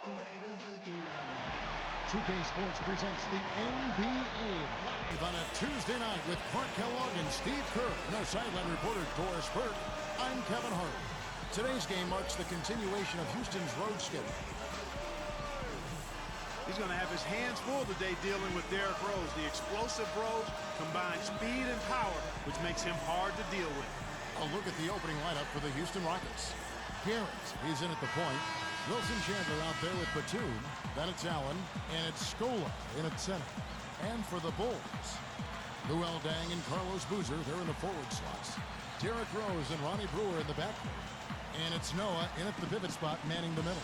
2K Sports presents the NBA live on a Tuesday night with Clark Kellogg and Steve Kerr and our sideline reporter Doris Burke. I'm Kevin Hart. Today's game marks the continuation of Houston's road schedule. He's going to have his hands full today dealing with DRose. The explosive Rose combines speed and power, which makes him hard to deal with. A look at the opening lineup for the Houston Rockets. Garrett, he's in at the point. Wilson Chandler out there with Batum. Then it's Allen, and it's Scola in at center. And for the Bulls, Luol Deng and Carlos Boozer, they're in the forward slots. Derrick Rose and Ronnie Brewer in the backcourt. And it's Noah in at the pivot spot, manning the middle.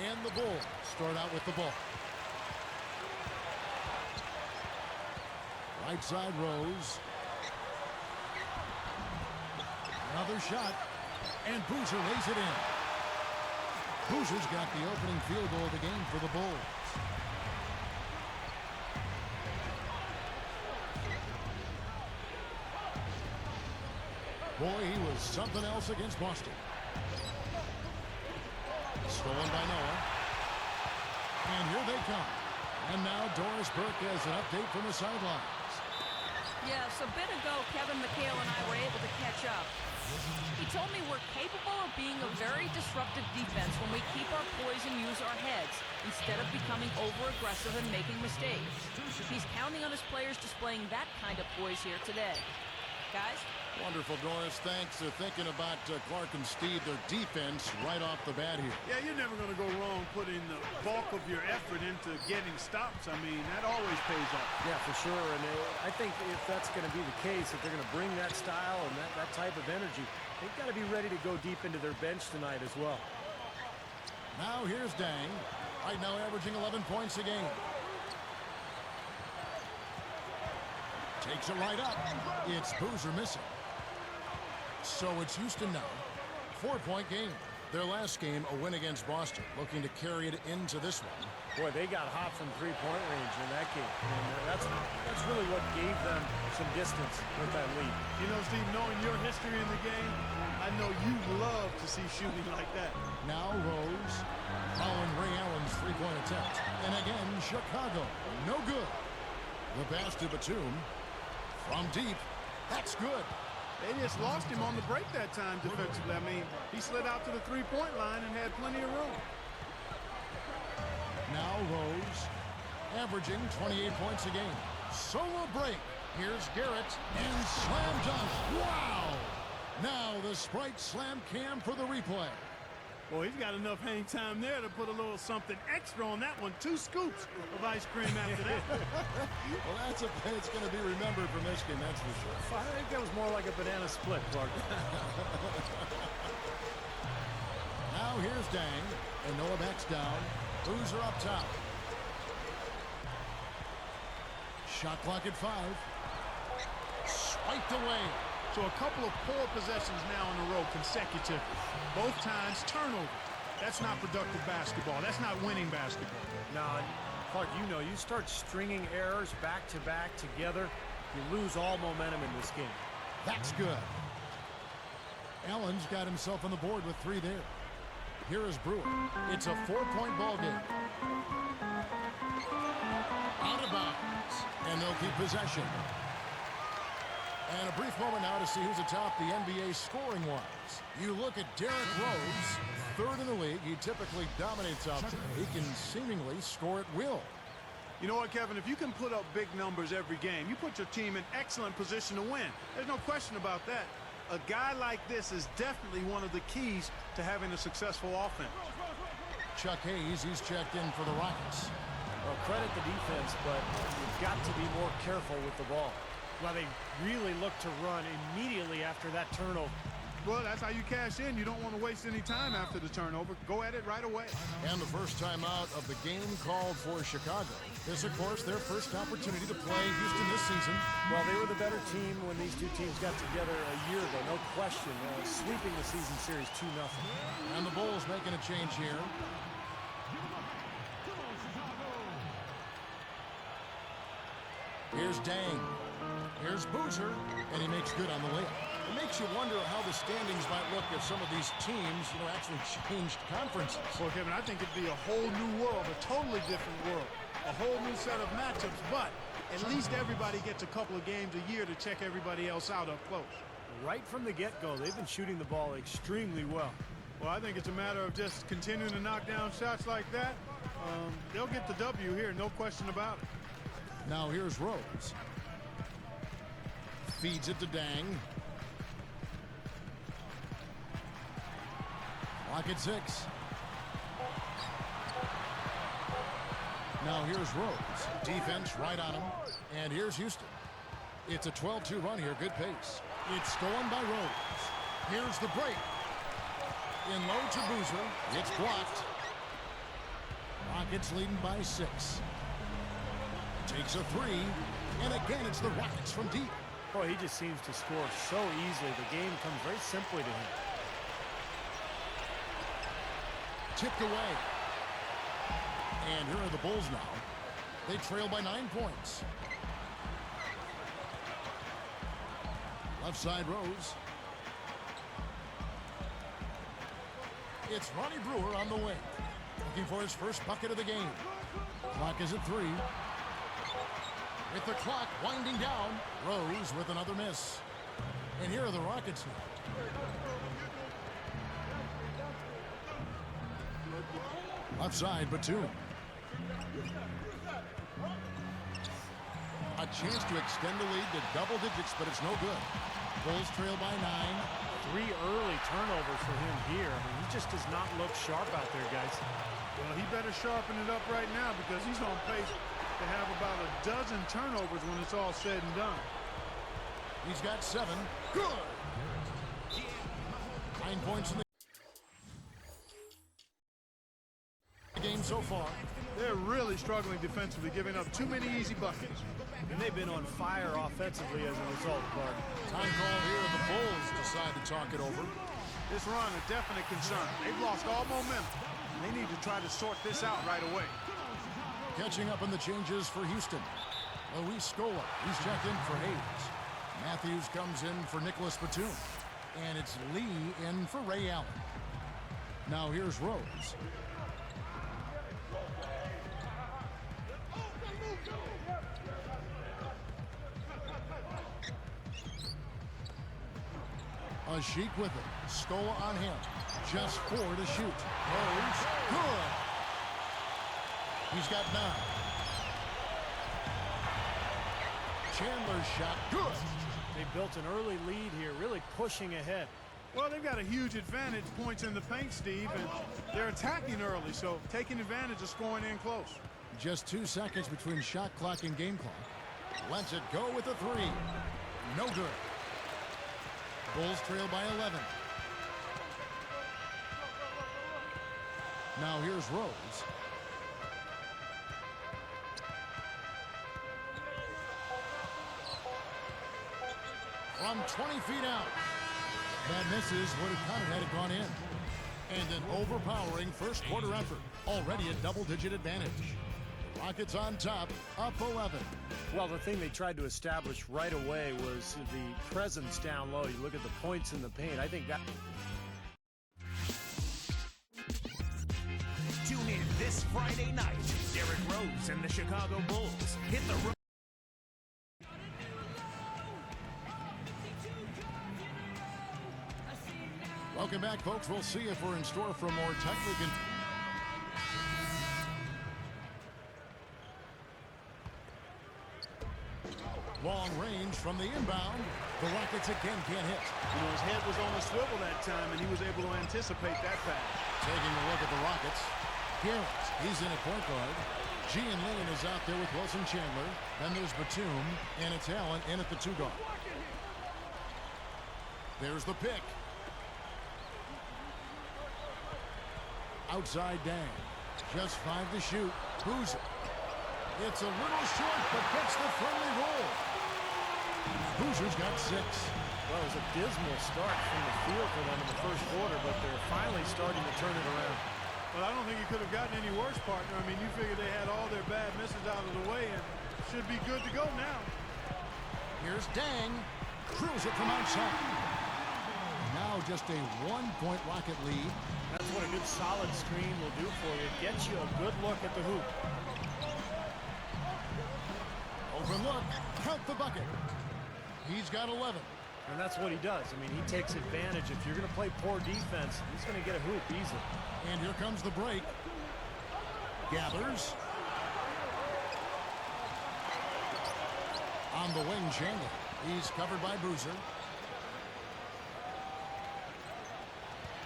And the Bulls start out with the ball. Right side, Rose. Another shot. And Boozer lays it in. Boozer's got the opening field goal of the game for the Bulls. Boy, he was something else against Boston. Stolen by Noah. And here they come. And now Doris Burke has an update from the sidelines. Yes, a bit ago, Kevin McHale and I were able to catch up. He told me we're capable of being a very disruptive defense when we keep our poise and use our heads, instead of becoming over-aggressive and making mistakes. He's counting on his players displaying that kind of poise here today. Guys? Wonderful, Doris. Thanks. They're thinking about Clark and Steve, their defense, right off the bat here. Yeah, you're never going to go wrong putting the bulk of your effort into getting stops. I mean, that always pays off. Yeah, for sure. And I think if that's going to be the case, if they're going to bring that style and that type of energy, they've got to be ready to go deep into their bench tonight as well. Now here's Deng. Right now averaging 11 points a game. Takes it right up. It's Boozer missing. So it's Houston now. 4-point game. Their last game, a win against Boston, looking to carry it into this one. Boy, they got hot from three-point range in that game. And that's really what gave them some distance with that lead. You know, Steve, knowing your history in the game, I know you love to see shooting like that. Now Rose, following Ray Allen's three-point attempt. And again, Chicago, no good. The pass to Batum. From deep, that's good. They just lost him on the break that time defensively. I mean, he slid out to the three-point line and had plenty of room. Now Rose, averaging 28 points a game. Solo break. Here's Garrett, and slam dunk. Wow! Now the Sprite slam cam for the replay. Well, he's got enough hang time there to put a little something extra on that one. 2 scoops of ice cream after that. Well, it's going to be remembered from this game, that's for sure. I think that was more like a banana split, Clark. Now here's Deng, and Noah backs down. Boozer up top. Shot clock at 5. Swiped away. So a couple of poor possessions now in a row consecutive. Both times turnover. That's not productive basketball. That's not winning basketball. Now, Clark, you start stringing errors back-to-back together, you lose all momentum in this game. That's good. Allen's got himself on the board with 3 there. Here is Brewer. It's a 4-point ball game. Out of bounds. And they'll keep possession. And a brief moment now to see who's atop the NBA scoring-wise. You look at Derrick Rose, 3rd in the league. He typically dominates out there. He can seemingly score at will. You know what, Kevin? If you can put up big numbers every game, you put your team in excellent position to win. There's no question about that. A guy like this is definitely one of the keys to having a successful offense. Chuck Hayes, he's checked in for the Rockets. Well, credit the defense, but you've got to be more careful with the ball. Well, they really look to run immediately after that turnover. Well, that's how you cash in. You don't want to waste any time after the turnover. Go at it right away. And the first time out of the game called for Chicago. This, of course, their first opportunity to play Houston this season. Well, they were the better team when these two teams got together a year ago, no question. Sweeping the season series 2-0. And the Bulls making a change here. Here's Dang. Here's Boozer, and he makes good on the layup. It makes you wonder how the standings might look if some of these teams, actually changed conferences. Well, Kevin, I think it'd be a whole new world, a totally different world, a whole new set of matchups, but at least everybody gets a couple of games a year to check everybody else out up close. Right from the get-go, they've been shooting the ball extremely well. Well, I think it's a matter of just continuing to knock down shots like that. They'll get the W here, no question about it. Now here's Rose. Feeds it to Dang. Clock at 6. Now here's Rose. Defense right on him. And here's Houston. It's a 12-2 run here. Good pace. It's stolen by Rose. Here's the break. In low to Boozer. It's blocked. Rockets leading by 6. Takes a 3. And again, it's the Rockets from deep. Boy, he just seems to score so easily. The game comes very simply to him. Tipped away. And here are the Bulls now. They trail by 9 points. Left side Rose. It's Ronnie Brewer on the wing. Looking for his first bucket of the game. Clock is at 3. With the clock winding down, Rose with another miss. And here are the Rockets now. Left side, Batum. A chance to extend the lead to double digits, but it's no good. Bulls trail by 9. 3 early turnovers for him here. I mean, he just does not look sharp out there, guys. Well, he better sharpen it up right now because he's on pace to have about a dozen turnovers when it's all said and done. He's got 7. Good. 9 points in the game so far. They're really struggling defensively, giving up too many easy buckets. And they've been on fire offensively as a result, Bart. Time call here, and the Bulls decide to talk it over. This run, a definite concern. They've lost all momentum. They need to try to sort this out right away. Catching up on the changes for Houston. Luis Scola, he's checked in for Hayes. Matthews comes in for Nicholas Batum. And it's Lee in for Ray Allen. Now here's Rose. A Sheik with it. Scola on him. Just 4 to shoot. Rose, good. He's got 9. Chandler's shot, good. They built an early lead here, really pushing ahead. Well, they've got a huge advantage, points in the paint, Steve, and they're attacking early, so taking advantage of scoring in close. Just 2 seconds between shot clock and game clock. Lets it go with a 3. No good. Bulls trail by 11. Now here's Rose. From 20 feet out. That misses. Would have counted had it gone in. And an overpowering first quarter effort. Already a double-digit advantage. Rockets on top, up 11. Well, the thing they tried to establish right away was the presence down low. You look at the points in the paint. I think that... Tune in this Friday night. Derrick Rose and the Chicago Bulls hit the road. Welcome back, folks. We'll see if we're in store for more tightly... Long range from the inbound. The Rockets again can't hit. You know, his head was on the swivel that time, and he was able to anticipate that pass. Taking a look at the Rockets. Garrett, he's in at point guard. Gian Lane is out there with Wilson Chandler. Then there's Batum, and it's Allen in at the 2 guard. There's the pick. Outside Dang. Just 5 to shoot. Boozer. It's a little short, but gets the friendly roll. Boozer's got 6. Well, it was a dismal start from the field for them in the first quarter, but they're finally starting to turn it around. Well, I don't think he could have gotten any worse, partner. I mean, you figure they had all their bad misses out of the way, and should be good to go now. Here's Dang. Drills it from outside. Now just a 1-point Rocket lead. That's what a good solid screen will do for you. It gets you a good look at the hoop. Open look. Count the bucket. He's got 11. And that's what he does. I mean, he takes advantage. If you're going to play poor defense, he's going to get a hoop easily. And here comes the break. Gathers. On the wing, Chandler. He's covered by Boozer.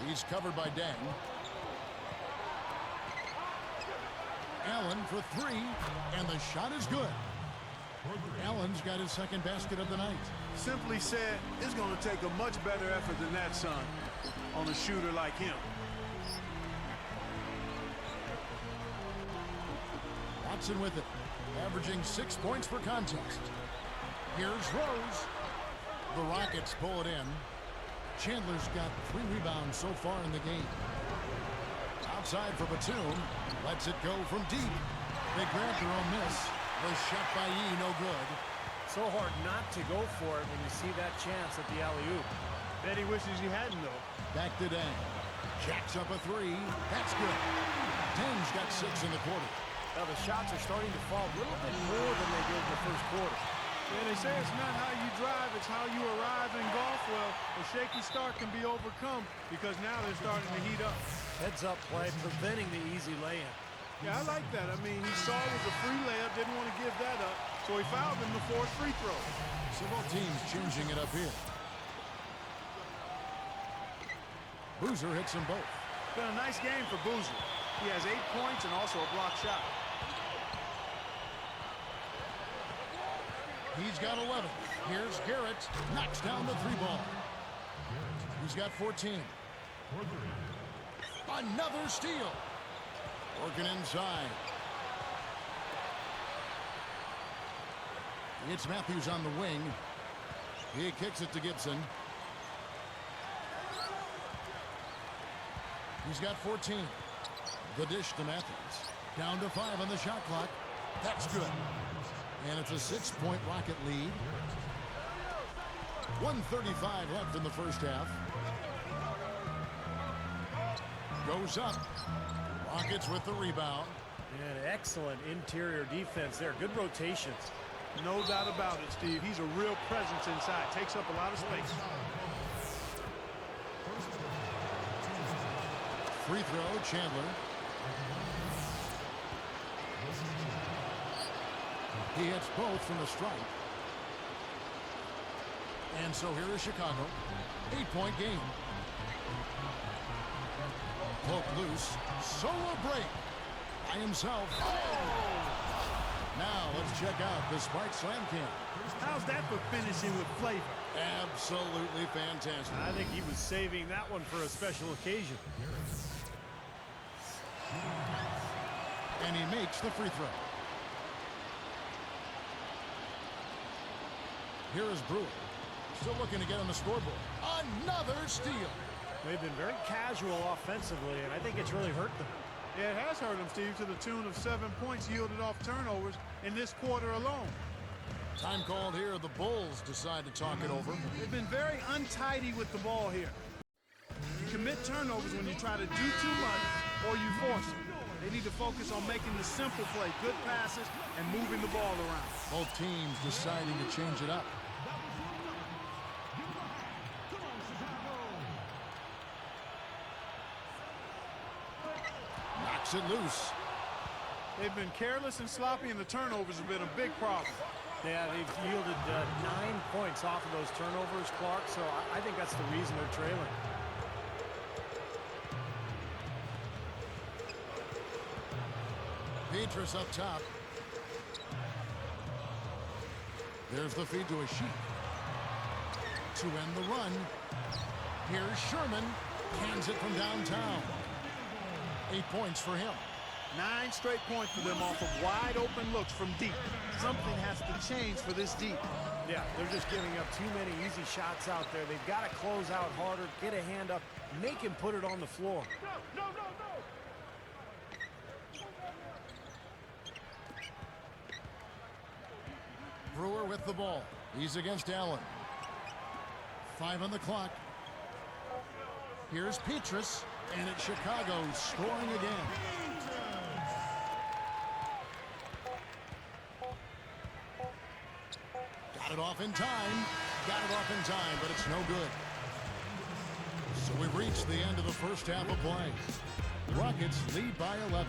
He's covered by Dang. Allen for three, and the shot is good. Allen's got his second basket of the night. Simply said, it's going to take a much better effort than that, son, on a shooter like him. Watson with it, averaging 6 points per contest. Here's Rose. The Rockets pull it in. Chandler's got 3 rebounds so far in the game. Outside for Batum. Lets it go from deep. They grab their own miss. The shot by Yee, no good. So hard not to go for it when you see that chance at the alley-oop. Bet he wishes he hadn't, though. Back to Dang. Jacks up a 3. That's good. Dang's got 6 in the quarter. Now the shots are starting to fall a little bit more than they did in the first quarter. Yeah, they say it's not how you drive, it's how you arrive in golf. Well, a shaky start can be overcome because now they're starting to heat up. Heads-up play, preventing the easy lay-in. Yeah, I like that. I mean, he saw it was a free layup, didn't want to give that up, so he fouled him to force free throw. So both teams changing it up here. Boozer hits them both. Been a nice game for Boozer. He has 8 points and also a block shot. He's got 11. Here's Garrett. Knocks down the 3-ball. He's got 14. Another steal. Working inside. It's Matthews on the wing. He kicks it to Gibson. He's got 14. The dish to Matthews. Down to 5 on the shot clock. That's good. And it's a 6-point Rocket lead. 1:35 left in the first half. Goes up. Rockets with the rebound. And excellent interior defense there. Good rotations. No doubt about it, Steve. He's a real presence inside. Takes up a lot of space. Free throw, Chandler. He hits both from the stripe. And so here is Chicago. 8-point game. Poke loose. Solo break by himself. Oh! Now let's check out the Spark Slam Cam. How's that for finishing with flavor? Absolutely fantastic. I think he was saving that one for a special occasion. And he makes the free throw. Here is Brewer. Still looking to get on the scoreboard. Another steal. They've been very casual offensively, and I think it's really hurt them. Yeah, it has hurt them, Steve, to the tune of 7 points yielded off turnovers in this quarter alone. Time called here. The Bulls decide to talk it over. They've been very untidy with the ball here. You commit turnovers when you try to do too much or you force it. They need to focus on making the simple play, good passes, and moving the ball around. Both teams deciding to change it up. Knocks it loose. They've been careless and sloppy, and the turnovers have been a big problem. Yeah, they've yielded 9 points off of those turnovers, Clark, so I think that's the reason they're trailing. Petrus up top. There's the feed to a sheep. To end the run. Here's Sherman. Cans it from downtown. 8 points for him. 9 straight points for them off of wide open looks from deep. Something has to change for this deep. Yeah, they're just giving up too many easy shots out there. They've got to close out harder, get a hand up, make him put it on the floor. No. Brewer with the ball. He's against Allen. 5 on the clock. Here's Petrus, and it's Chicago scoring again. Got it off in time. But it's no good. So we've reached the end of the first half of play. Rockets lead by 11.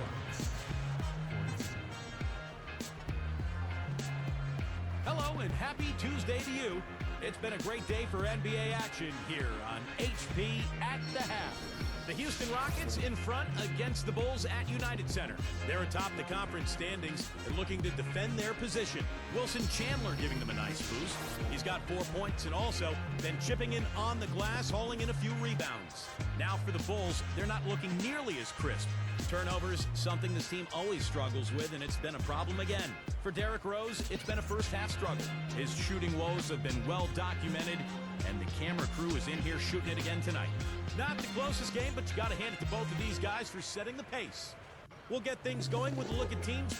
Hello and happy Tuesday to you. It's been a great day for NBA action here on HP at the half. The Houston Rockets in front against the Bulls at United Center. They're atop the conference standings and looking to defend their position. Wilson Chandler giving them a nice boost. He's got 4 points and also been chipping in on the glass, hauling in a few rebounds. Now for the Bulls, they're not looking nearly as crisp. Turnovers, something this team always struggles with, and it's been a problem again. For Derrick Rose, it's been a first-half struggle. His shooting woes have been well documented, and the camera crew is in here shooting it again tonight. Not the closest game, but you got to hand it to both of these guys for setting the pace. We'll get things going with a look at teams.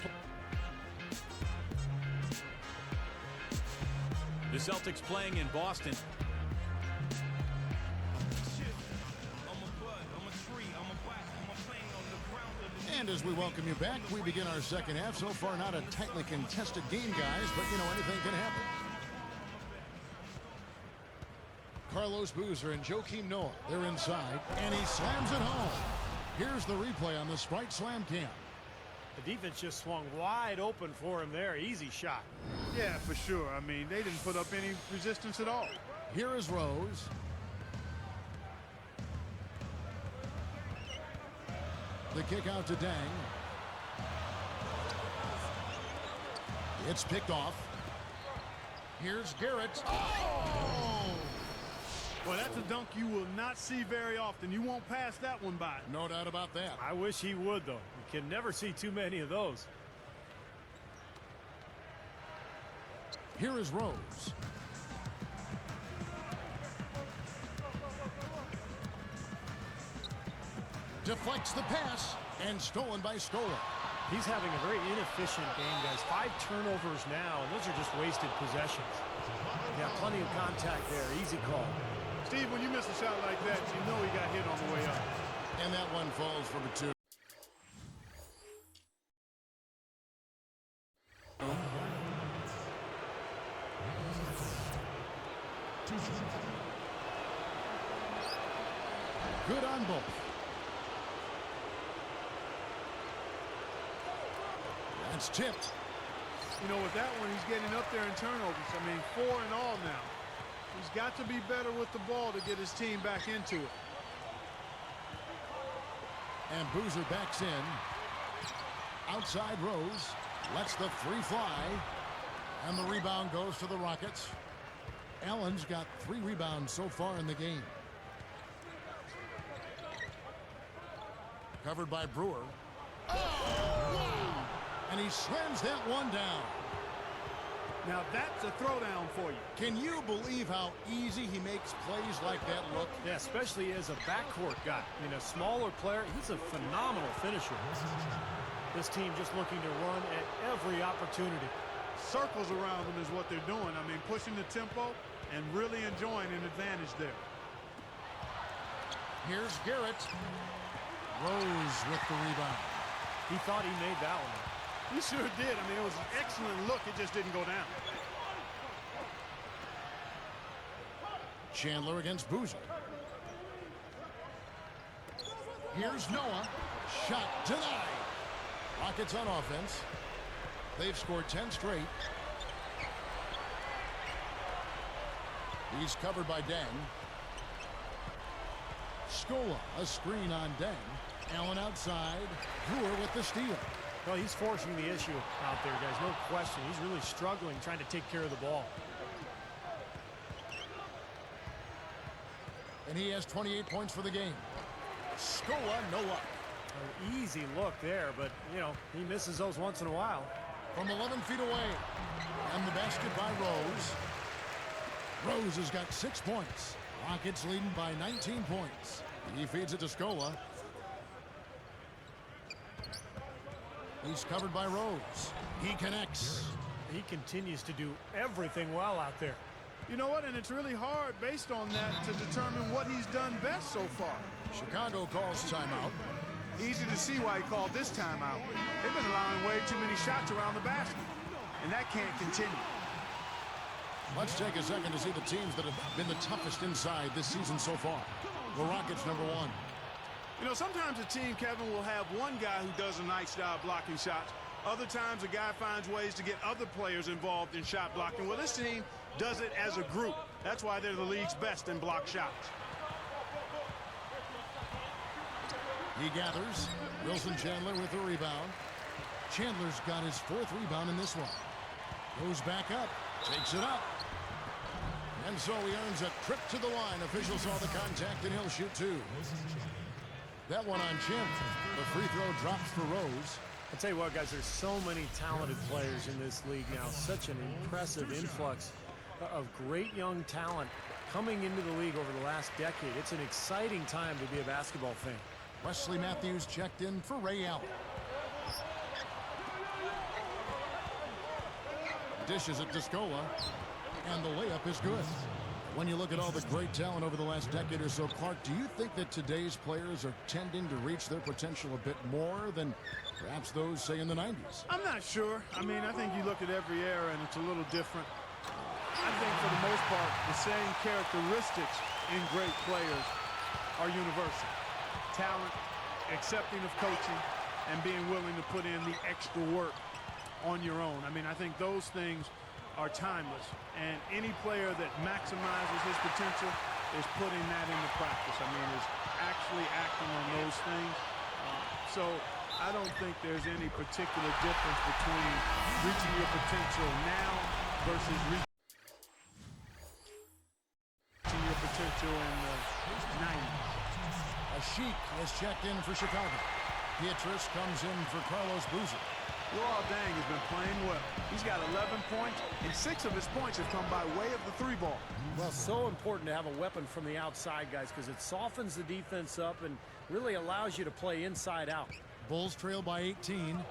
The Celtics playing in Boston. And as we welcome you back, we begin our second half. So far, not a tightly contested game, guys, but, you know, anything can happen. Carlos Boozer and Joakim Noah, they're inside, and he slams it home. Here's the replay on the Sprite Slam Cam. The defense just swung wide open for him there. Easy shot. Yeah, for sure. I mean, they didn't put up any resistance at all. Here is Rose. The kick out to Dang. It's picked off. Here's Garrett. Oh! Well, that's a dunk you will not see very often. You won't pass that one by. No doubt about that. I wish he would, though. You can never see too many of those. Here is Rose. Deflects the pass, and stolen by Scola. He's having a very inefficient game, guys. 5 turnovers now, and those are just wasted possessions. Yeah, plenty of contact there. Easy call. Steve, when you miss a shot like that, you know he got hit on the way up. And that one falls for two. Good on both. That's tipped. You know, with that one, he's getting up there in turnovers. I mean, 4 in all now. He's got to be better with the ball to get his team back into it. And Boozer backs in. Outside Rose. Lets the 3 fly. And the rebound goes to the Rockets. Allen's got 3 rebounds so far in the game. Covered by Brewer. Oh, wow! And he slams that one down. Now that's a throwdown for you. Can you believe how easy he makes plays like that look? Yeah, especially as a backcourt guy. I mean, a smaller player, he's a phenomenal finisher. This team just looking to run at every opportunity. Circles around them is what they're doing. I mean, pushing the tempo and really enjoying an advantage there. Here's Garrett. Rose with the rebound. He thought he made that one. He sure did. I mean, it was an excellent look. It just didn't go down. Chandler against Boozer. Here's Noah. Shot denied. Rockets on offense. They've scored 10 straight. He's covered by Deng. Scola, a screen on Deng. Allen outside. Brewer with the steal. Well, he's forcing the issue out there, guys. No question. He's really struggling trying to take care of the ball. And he has 28 points for the game. Scola, no luck. An easy look there, but, you know, he misses those once in a while. From 11 feet away. And the basket by Rose. Rose has got 6 points. Rockets leading by 19 points. He feeds it to Scola. He's covered by Rose. He connects. He continues to do everything well out there. You know what? And it's really hard based on that to determine what he's done best so far. Chicago calls timeout. Easy to see why he called this timeout. They've been allowing way too many shots around the basket, and that can't continue. Let's take a second to see the teams that have been the toughest inside this season so far. The Rockets, number 1. You know, sometimes a team, Kevin, will have one guy who does a nice job blocking shots. Other times a guy finds ways to get other players involved in shot blocking. Well, this team does it as a group. That's why they're the league's best in block shots. He gathers. Wilson Chandler with the rebound. Chandler's got his 4th rebound in this one. Goes back up. Takes it up. And so he earns a trip to the line. Officials saw the contact, and he'll shoot 2. That one on Chandler. The free throw drops for Rose. I'll tell you what, guys, there's so many talented players in this league now. Such an impressive influx of great young talent coming into the league over the last decade. It's an exciting time to be a basketball fan. Wesley Matthews checked in for Ray Allen. Dishes it to Scola, and the layup is good. When you look at all the great talent over the last decade or so, Clark, do you think that today's players are tending to reach their potential a bit more than perhaps those, say, in the 90s? I'm not sure. I mean, I think you look at every era and it's a little different. I think for the most part, the same characteristics in great players are universal. Talent, accepting of coaching, and being willing to put in the extra work on your own. I mean, I think those things are timeless, and any player that maximizes his potential is putting that into practice. I mean, is actually acting on those things. So I don't think there's any particular difference between reaching your potential now versus reaching your potential in the 90s. Sheik has checked in for Chicago. Pietrus comes in for Carlos Boozer. Luol Deng has been playing well. He's got 11 points, and 6 of his points have come by way of the 3-ball. Well, so important to have a weapon from the outside, guys, because it softens the defense up and really allows you to play inside out. Bulls trail by 18.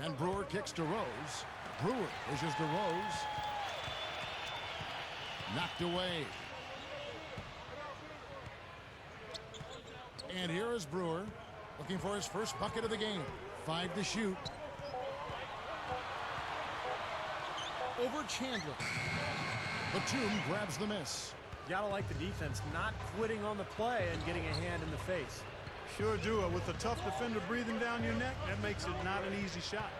And Brewer kicks to Rose. Brewer pushes to Rose. Knocked away. And here is Brewer looking for his first bucket of the game. 5 to shoot. Over Chandler. Batum grabs the miss. You gotta like the defense not quitting on the play and getting a hand in the face. Sure do. With a tough defender breathing down your neck, that makes it not an easy shot.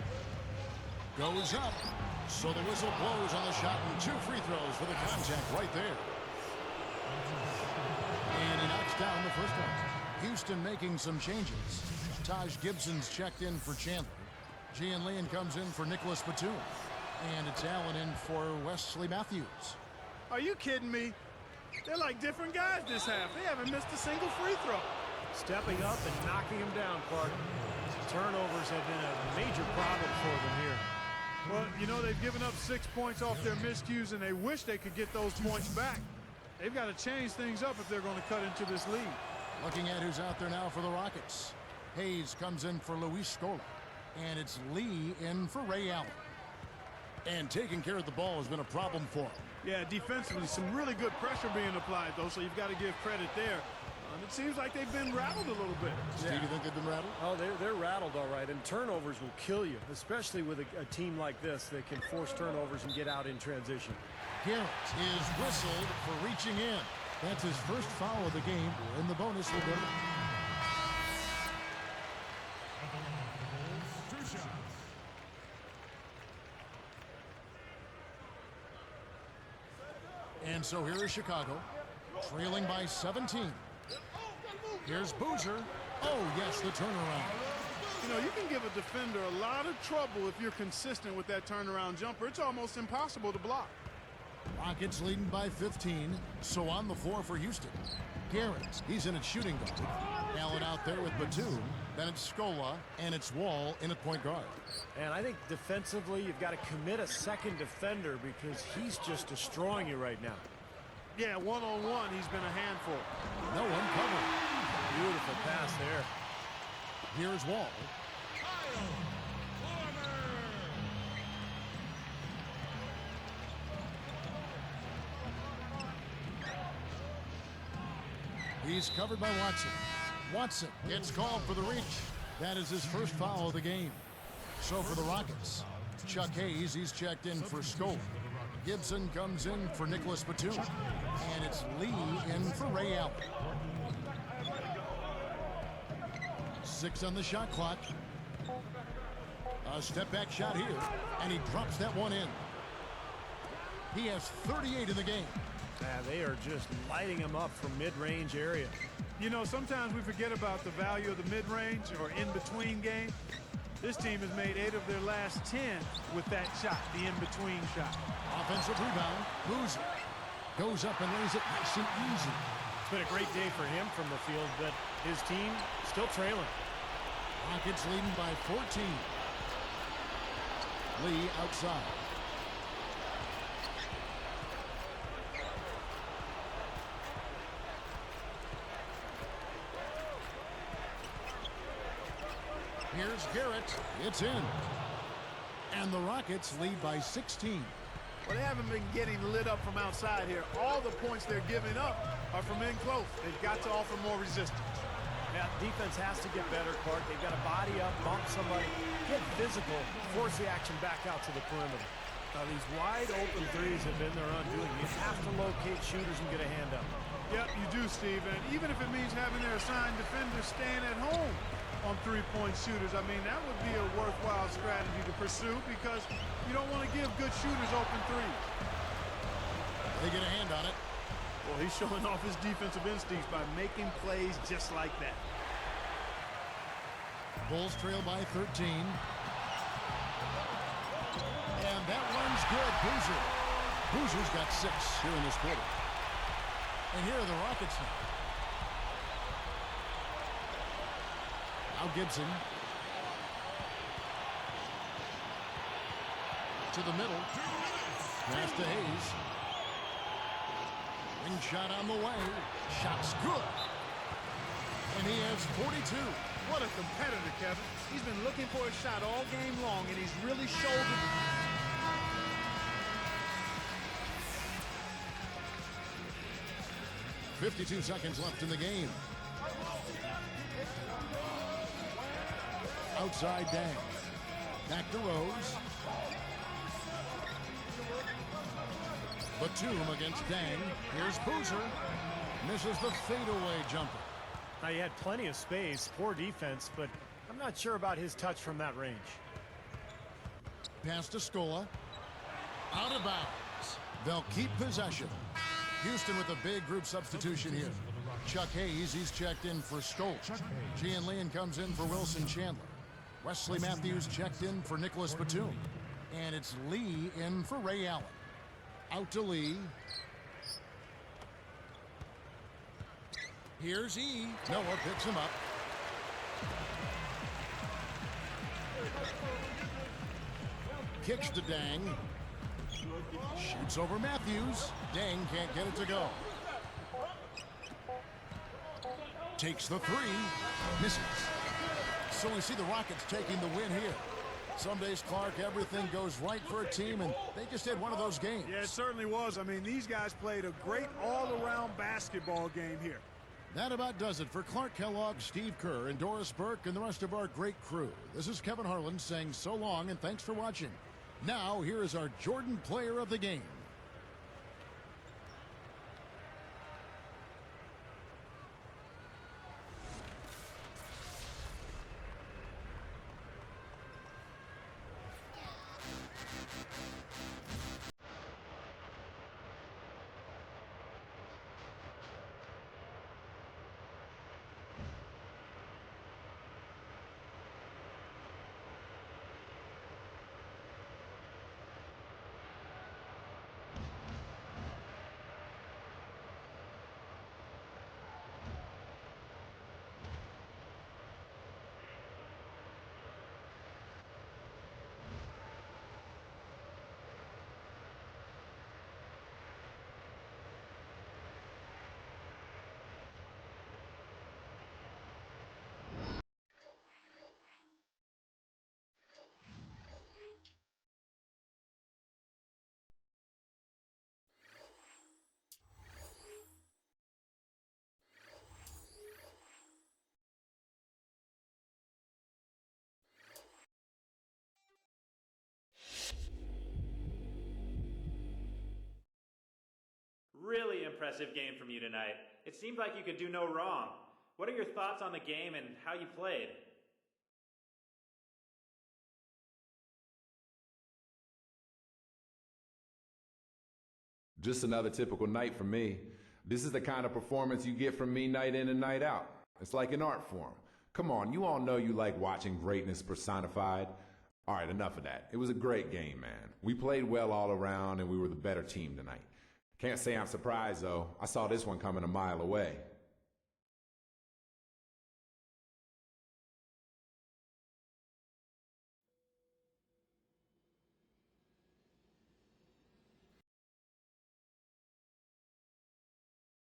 Goes up. So the whistle blows on the shot, and 2 free throws for the contact right there. And he knocks down the first one. Houston making some changes. Taj Gibson's checked in for Chandler. Gian Leon comes in for Nicholas Batum. And it's Allen in for Wesley Matthews. Are you kidding me? They're like different guys this half. They haven't missed a single free throw. Stepping up and knocking him down, Clark. Turnovers have been a major problem for them here. Well, you know, they've given up 6 points off their miscues, and they wish they could get those points back. They've got to change things up if they're going to cut into this lead. Looking at who's out there now for the Rockets. Hayes comes in for Luis Scola. And it's Lee in for Ray Allen. And taking care of the ball has been a problem for him. Yeah, defensively, some really good pressure being applied, though, so you've got to give credit there. It seems like they've been rattled a little bit. Steve, you think they've been rattled? Oh, they're rattled all right, and turnovers will kill you, especially with a team like this that can force turnovers and get out in transition. Garrett is whistled for reaching in. That's his first foul of the game, and the bonus will go. And so here is Chicago, trailing by 17. Here's Boozer. Oh, yes, the turnaround. You know, you can give a defender a lot of trouble if you're consistent with that turnaround jumper. It's almost impossible to block. Rockets leading by 15, so on the floor for Houston. Garrett, he's in at shooting guard. Allen out there with Batum. Then it's Scola, and it's Wall in at point guard. And I think defensively, you've got to commit a second defender because he's just destroying you right now. Yeah, one-on-one, he's been a handful. No one covered. Beautiful pass there. Here's Wall. He's covered by Watson. Watson gets called for the reach. That is his first foul of the game. So for the Rockets, Chuck Hayes, he's checked in for Scola. Gibson comes in for Nicholas Batum. And it's Lee in for Ray Allen. 6 on the shot clock. A step back shot here, and he drops that one in. He has 38 in the game. They are just lighting him up from mid-range area. You know, sometimes we forget about the value of the mid-range or in-between game. This team has made 8 of their last 10 with that shot, the in-between shot. Offensive rebound. Boozer goes up and lays it nice and easy. It's been a great day for him from the field, but his team still trailing. Rockets leading by 14. Lee outside. Here's Garrett. It's in. And the Rockets lead by 16. Well, they haven't been getting lit up from outside here. All the points they're giving up are from in close. They've got to offer more resistance. Yeah, defense has to get better, Clark. They've got to body up, bump somebody, get physical, force the action back out to the perimeter. Now, these wide open threes have been their undoing. You have to locate shooters and get a hand up. Yep, you do, Steve. And even if it means having their assigned defenders stand at home on three-point shooters, I mean, that would be a worthwhile strategy to pursue because you don't want to give good shooters open threes. They get a hand on it. Well, he's showing off his defensive instincts by making plays just like that. Bulls trail by 13. And that one's good. Boozer. Boozer's got 6 here in this quarter. And here are the Rockets now. Now Gibson. To the middle. Pass to Hayes. Ring shot on the way. Shot's good. And he has 42. What a competitor, Kevin. He's been looking for a shot all game long, and he's really shouldered. 52 seconds left in the game. Outside Dang. Back to Rose. Batum against Dang. Here's Boozer. Misses the fadeaway jumper. Now, he had plenty of space, poor defense, but I'm not sure about his touch from that range. Pass to Scola. Out of bounds. They'll keep possession. Houston with a big group substitution here. Chuck Hayes, he's checked in for Scola. Gian Leon comes in for Wilson Chandler. Wesley Matthews checked in for Nicholas Batum. And it's Lee in for Ray Allen. Out to Lee. Here's E. Noah picks him up. Kicks to Dang. Shoots over Matthews. Dang can't get it to go. Takes the 3. Misses. So we see the Rockets taking the win here. Some days, Clark, everything goes right for a team, and they just had one of those games. Yeah, it certainly was. I mean, these guys played a great all-around basketball game here. That about does it for Clark Kellogg, Steve Kerr, and Doris Burke, and the rest of our great crew. This is Kevin Harlan saying so long, and thanks for watching. Now, here is our Jordan Player of the Game. impressive game from you tonight. It seemed like you could do no wrong. What are your thoughts on the game and how you played? Just another typical night for me. This is the kind of performance you get from me night in and night out. It's like an art form. Come on, you all know you like watching greatness personified. All right, enough of that. It was a great game, man. We played well all around, and we were the better team tonight. Can't say I'm surprised, though. I saw this one coming a mile away.